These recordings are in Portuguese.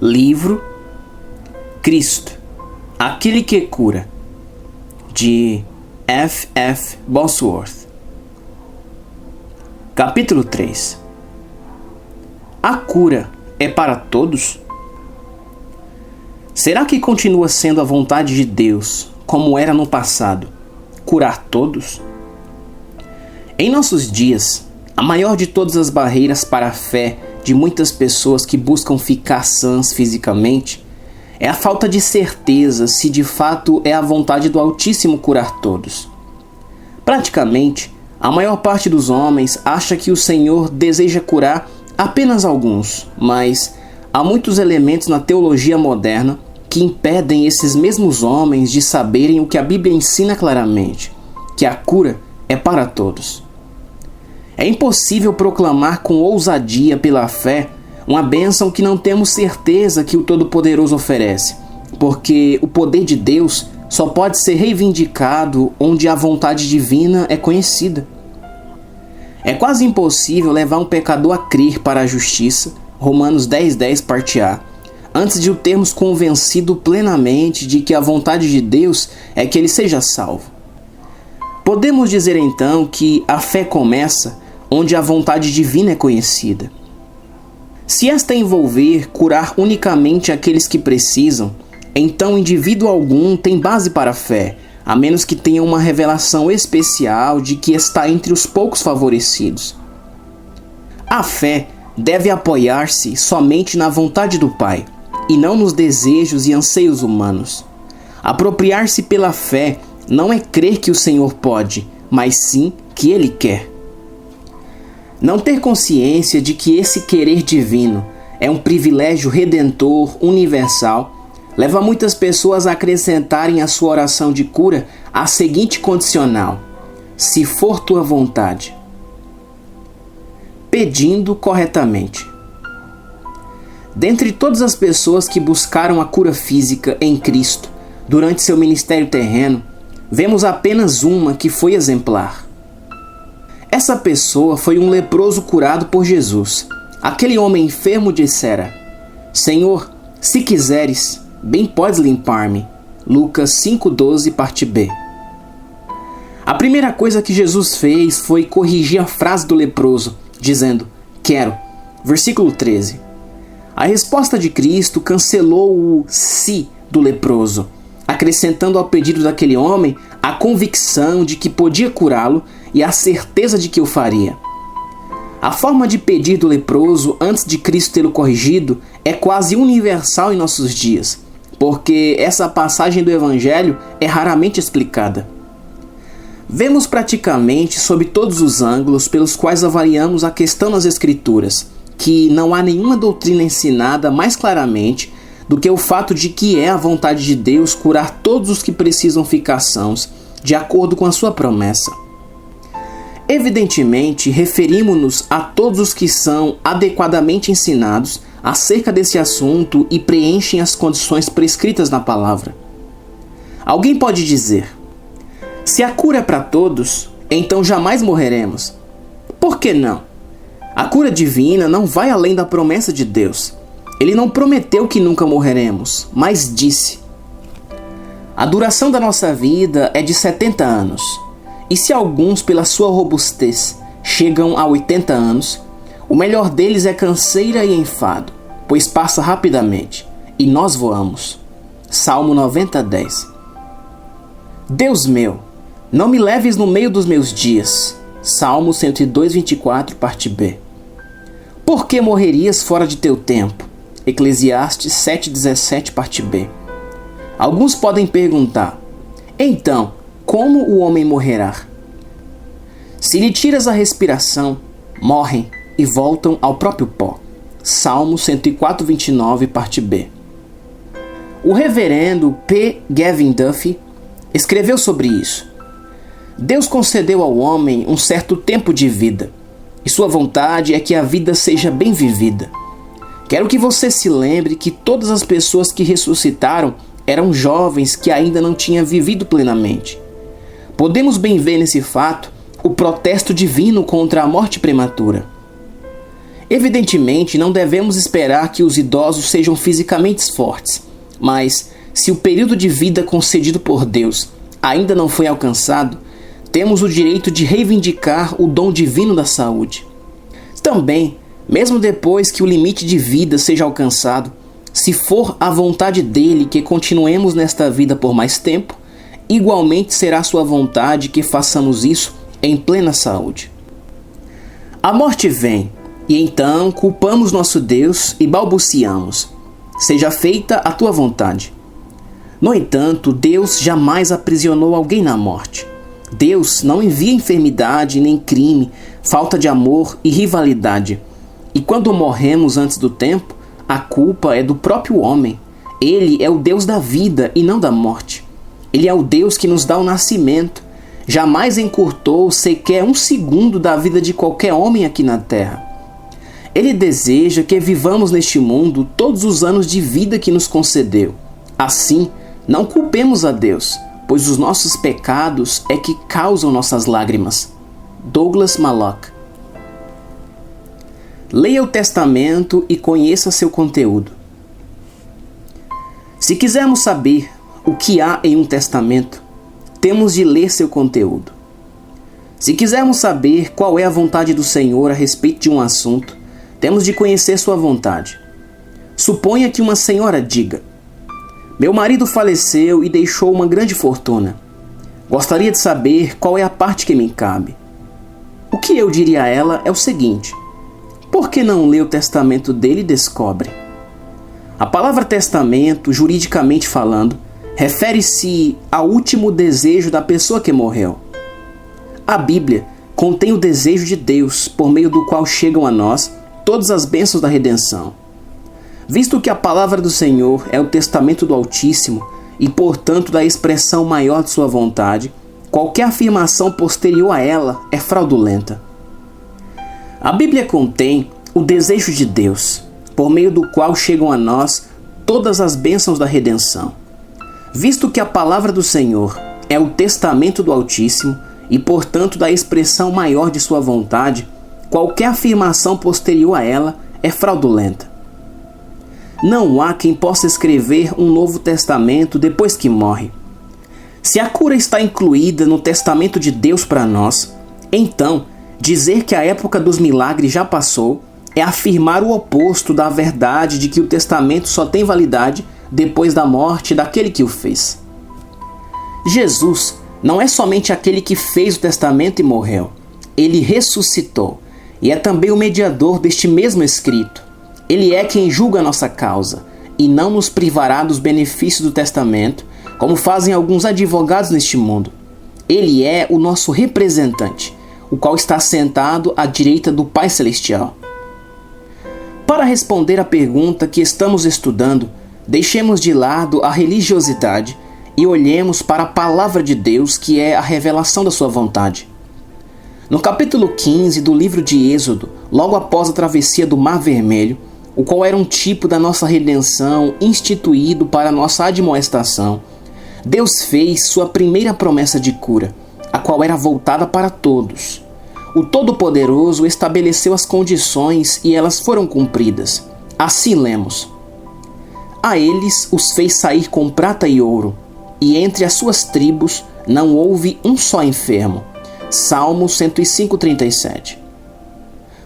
Livro Cristo, Aquele que Cura, de F. F. Bosworth. Capítulo 3. A cura é para todos? Será que continua sendo a vontade de Deus, como era no passado, curar todos? Em nossos dias, a maior de todas as barreiras para a fé de muitas pessoas que buscam ficar sãs fisicamente é a falta de certeza se de fato é a vontade do Altíssimo curar todos. Praticamente, a maior parte dos homens acha que o Senhor deseja curar apenas alguns, mas há muitos elementos na teologia moderna que impedem esses mesmos homens de saberem o que a Bíblia ensina claramente, que a cura é para todos. É impossível proclamar com ousadia pela fé uma bênção que não temos certeza que o Todo-Poderoso oferece, porque o poder de Deus só pode ser reivindicado onde a vontade divina é conhecida. É quase impossível levar um pecador a crer para a justiça, Romanos 10:10 parte A, antes de o termos convencido plenamente de que a vontade de Deus é que ele seja salvo. Podemos dizer então que a fé começa onde a vontade divina é conhecida. Se esta envolver curar unicamente aqueles que precisam, então indivíduo algum tem base para a fé, a menos que tenha uma revelação especial de que está entre os poucos favorecidos. A fé deve apoiar-se somente na vontade do Pai, e não nos desejos e anseios humanos. Apropriar-se pela fé não é crer que o Senhor pode, mas sim que Ele quer. Não ter consciência de que esse querer divino é um privilégio redentor universal leva muitas pessoas a acrescentarem à sua oração de cura a seguinte condicional: se for tua vontade. Pedindo corretamente. Dentre todas as pessoas que buscaram a cura física em Cristo durante seu ministério terreno, vemos apenas uma que foi exemplar. Essa pessoa foi um leproso curado por Jesus. Aquele homem enfermo dissera: Senhor, se quiseres, bem podes limpar-me. Lucas 5:12, parte B. A primeira coisa que Jesus fez foi corrigir a frase do leproso, dizendo: quero. Versículo 13. A resposta de Cristo cancelou o "se" do leproso, acrescentando ao pedido daquele homem a convicção de que podia curá-lo e a certeza de que o faria. A forma de pedir do leproso antes de Cristo tê-lo corrigido é quase universal em nossos dias, porque essa passagem do Evangelho é raramente explicada. Vemos praticamente sob todos os ângulos pelos quais avaliamos a questão nas Escrituras, que não há nenhuma doutrina ensinada mais claramente do que o fato de que é a vontade de Deus curar todos os que precisam ficar sãos, de acordo com a sua promessa. Evidentemente, referimos-nos a todos os que são adequadamente ensinados acerca desse assunto e preenchem as condições prescritas na palavra. Alguém pode dizer: se a cura é para todos, então jamais morreremos. Por que não? A cura divina não vai além da promessa de Deus. Ele não prometeu que nunca morreremos, mas disse: a duração da nossa vida é de 70 anos. E se alguns, pela sua robustez, chegam a 80 anos, o melhor deles é canseira e enfado, pois passa rapidamente, e nós voamos. Salmo 90:10. Deus meu, não me leves no meio dos meus dias. Salmo 102:24, parte B. Por que morrerias fora de teu tempo? Eclesiastes 7:17, parte B. Alguns podem perguntar: então, como o homem morrerá? Se lhe tiras a respiração, morrem e voltam ao próprio pó. Salmo 104:29, parte B. O reverendo P. Gavin Duffy escreveu sobre isso. Deus concedeu ao homem um certo tempo de vida, e sua vontade é que a vida seja bem vivida. Quero que você se lembre que todas as pessoas que ressuscitaram eram jovens que ainda não tinham vivido plenamente. Podemos bem ver nesse fato o protesto divino contra a morte prematura. Evidentemente, não devemos esperar que os idosos sejam fisicamente fortes, mas se o período de vida concedido por Deus ainda não foi alcançado, temos o direito de reivindicar o dom divino da saúde. Também, mesmo depois que o limite de vida seja alcançado, se for a vontade dele que continuemos nesta vida por mais tempo, igualmente será sua vontade que façamos isso em plena saúde. A morte vem, e então culpamos nosso Deus e balbuciamos: seja feita a tua vontade. No entanto, Deus jamais aprisionou alguém na morte. Deus não envia enfermidade, nem crime, falta de amor e rivalidade. E quando morremos antes do tempo, a culpa é do próprio homem. Ele é o Deus da vida e não da morte. Ele é o Deus que nos dá o nascimento. Jamais encurtou sequer um segundo da vida de qualquer homem aqui na terra. Ele deseja que vivamos neste mundo todos os anos de vida que nos concedeu. Assim, não culpemos a Deus, pois os nossos pecados é que causam nossas lágrimas. Douglas Malloch. Leia o Testamento e conheça seu conteúdo. Se quisermos saber o que há em um testamento, temos de ler seu conteúdo. Se quisermos saber qual é a vontade do Senhor a respeito de um assunto, temos de conhecer sua vontade. Suponha que uma senhora diga: meu marido faleceu e deixou uma grande fortuna. Gostaria de saber qual é a parte que me cabe. O que eu diria a ela é o seguinte: por que não lê o testamento dele e descobre? A palavra testamento, juridicamente falando, refere-se ao último desejo da pessoa que morreu. A Bíblia contém o desejo de Deus, por meio do qual chegam a nós todas as bênçãos da redenção. Visto que a palavra do Senhor é o testamento do Altíssimo e, portanto, da expressão maior de sua vontade, qualquer afirmação posterior a ela é fraudulenta. A Bíblia contém o desejo de Deus, por meio do qual chegam a nós todas as bênçãos da redenção. Visto que a palavra do Senhor é o testamento do Altíssimo e, portanto, da expressão maior de sua vontade, qualquer afirmação posterior a ela é fraudulenta. Não há quem possa escrever um Novo Testamento depois que morre. Se a cura está incluída no testamento de Deus para nós, então dizer que a época dos milagres já passou é afirmar o oposto da verdade de que o testamento só tem validade depois da morte daquele que o fez. Jesus não é somente aquele que fez o testamento e morreu. Ele ressuscitou e é também o mediador deste mesmo escrito. Ele é quem julga a nossa causa e não nos privará dos benefícios do testamento, como fazem alguns advogados neste mundo. Ele é o nosso representante, o qual está sentado à direita do Pai Celestial. Para responder à pergunta que estamos estudando, deixemos de lado a religiosidade e olhemos para a palavra de Deus, que é a revelação da sua vontade. No capítulo 15 do livro de Êxodo, logo após a travessia do Mar Vermelho, o qual era um tipo da nossa redenção instituído para nossa admoestação, Deus fez sua primeira promessa de cura, a qual era voltada para todos. O Todo-Poderoso estabeleceu as condições e elas foram cumpridas. Assim lemos: a eles os fez sair com prata e ouro, e entre as suas tribos não houve um só enfermo. Salmo 105:37.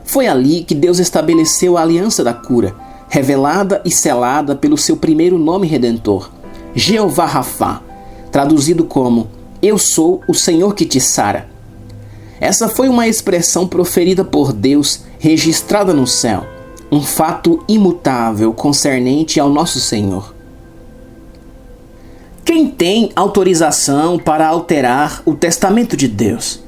Foi ali que Deus estabeleceu a aliança da cura, revelada e selada pelo seu primeiro nome redentor, Jeová Rafá, traduzido como Eu sou o Senhor que te sara. Essa foi uma expressão proferida por Deus, registrada no céu, um fato imutável concernente ao nosso Senhor. Quem tem autorização para alterar o testamento de Deus?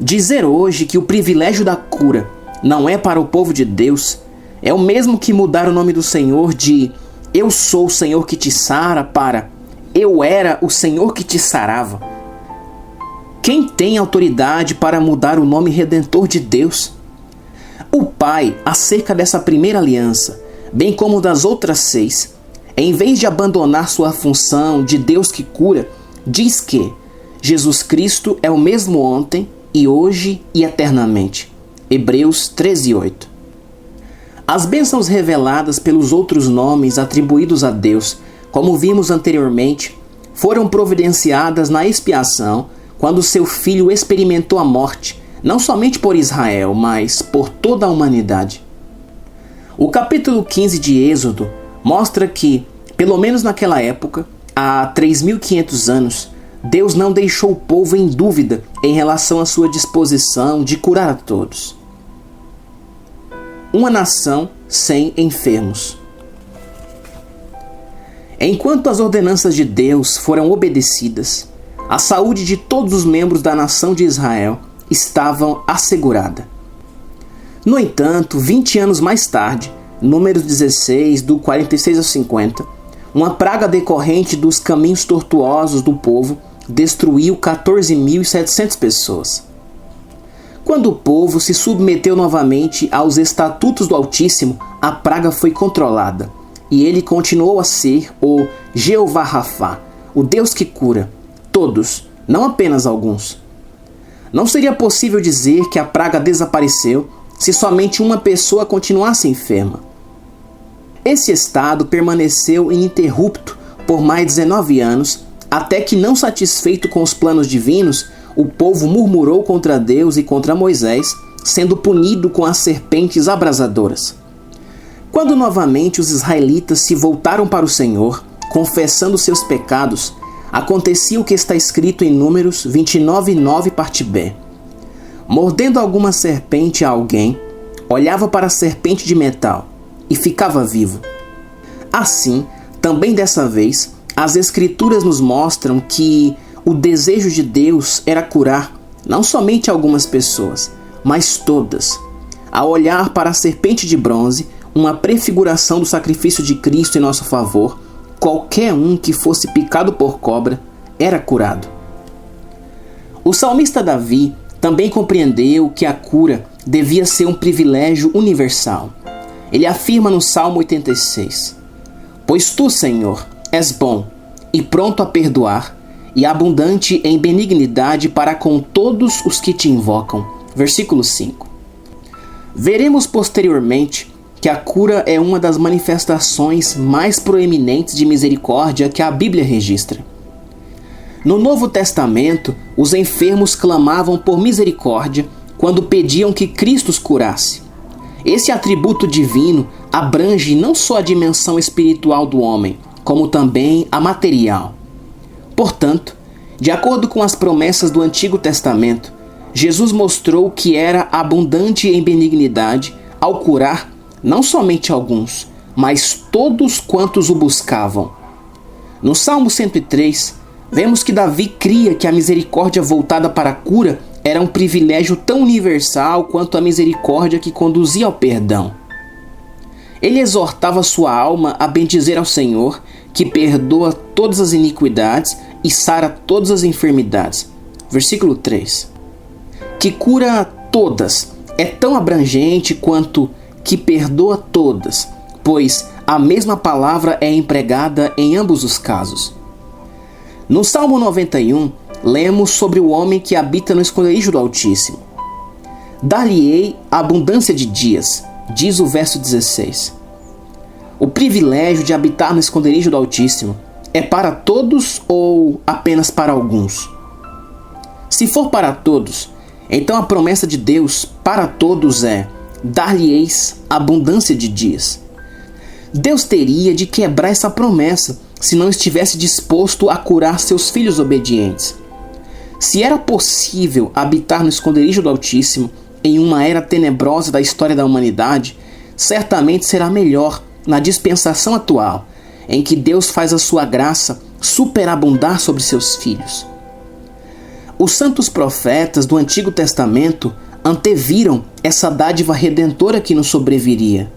Dizer hoje que o privilégio da cura não é para o povo de Deus é o mesmo que mudar o nome do Senhor de Eu sou o Senhor que te sara para Eu era o Senhor que te sarava. Quem tem autoridade para mudar o nome redentor de Deus? O Pai, acerca dessa primeira aliança, bem como das outras 6, em vez de abandonar sua função de Deus que cura, diz que Jesus Cristo é o mesmo ontem e hoje e eternamente. Hebreus 13:8. As bênçãos reveladas pelos outros nomes atribuídos a Deus, como vimos anteriormente, foram providenciadas na expiação quando seu filho experimentou a morte, não somente por Israel, mas por toda a humanidade. O capítulo 15 de Êxodo mostra que, pelo menos naquela época, há 3.500 anos, Deus não deixou o povo em dúvida em relação à sua disposição de curar a todos. Uma nação sem enfermos. Enquanto as ordenanças de Deus foram obedecidas, a saúde de todos os membros da nação de Israel estava assegurada. No entanto, 20 anos mais tarde, Números 16, do 46 ao 50, uma praga decorrente dos caminhos tortuosos do povo destruiu 14.700 pessoas. Quando o povo se submeteu novamente aos estatutos do Altíssimo, a praga foi controlada, e ele continuou a ser o Jeová Rafá, o Deus que cura, todos, não apenas alguns. Não seria possível dizer que a praga desapareceu se somente uma pessoa continuasse enferma. Esse estado permaneceu ininterrupto por mais 19 anos, até que, não satisfeito com os planos divinos, o povo murmurou contra Deus e contra Moisés, sendo punido com as serpentes abrasadoras. Quando novamente os israelitas se voltaram para o Senhor, confessando seus pecados, acontecia o que está escrito em Números 29:9, parte B. Mordendo alguma serpente a alguém, olhava para a serpente de metal e ficava vivo. Assim, também dessa vez, as Escrituras nos mostram que o desejo de Deus era curar não somente algumas pessoas, mas todas. Ao olhar para a serpente de bronze, uma prefiguração do sacrifício de Cristo em nosso favor, qualquer um que fosse picado por cobra era curado. O salmista Davi também compreendeu que a cura devia ser um privilégio universal. Ele afirma no Salmo 86: Pois tu, Senhor, és bom e pronto a perdoar, e abundante em benignidade para com todos os que te invocam. Versículo 5. Veremos posteriormente que a cura é uma das manifestações mais proeminentes de misericórdia que a Bíblia registra. No Novo Testamento, os enfermos clamavam por misericórdia quando pediam que Cristo os curasse. Esse atributo divino abrange não só a dimensão espiritual do homem, como também a material. Portanto, de acordo com as promessas do Antigo Testamento, Jesus mostrou que era abundante em benignidade ao curar não somente alguns, mas todos quantos o buscavam. No Salmo 103, vemos que Davi cria que a misericórdia voltada para a cura era um privilégio tão universal quanto a misericórdia que conduzia ao perdão. Ele exortava sua alma a bendizer ao Senhor, que perdoa todas as iniquidades e sara todas as enfermidades. Versículo 3. Que cura todas é tão abrangente quanto que perdoa todas, pois a mesma palavra é empregada em ambos os casos. No Salmo 91, lemos sobre o homem que habita no esconderijo do Altíssimo. Dar-lhe-ei abundância de dias, diz o verso 16. O privilégio de habitar no esconderijo do Altíssimo é para todos ou apenas para alguns? Se for para todos, então a promessa de Deus para todos é: dar-lhe-eis abundância de dias. Deus teria de quebrar essa promessa se não estivesse disposto a curar seus filhos obedientes. Se era possível habitar no esconderijo do Altíssimo em uma era tenebrosa da história da humanidade, certamente será melhor na dispensação atual, em que Deus faz a sua graça superabundar sobre seus filhos. Os santos profetas do Antigo Testamento anteviram essa dádiva redentora que nos sobreviria.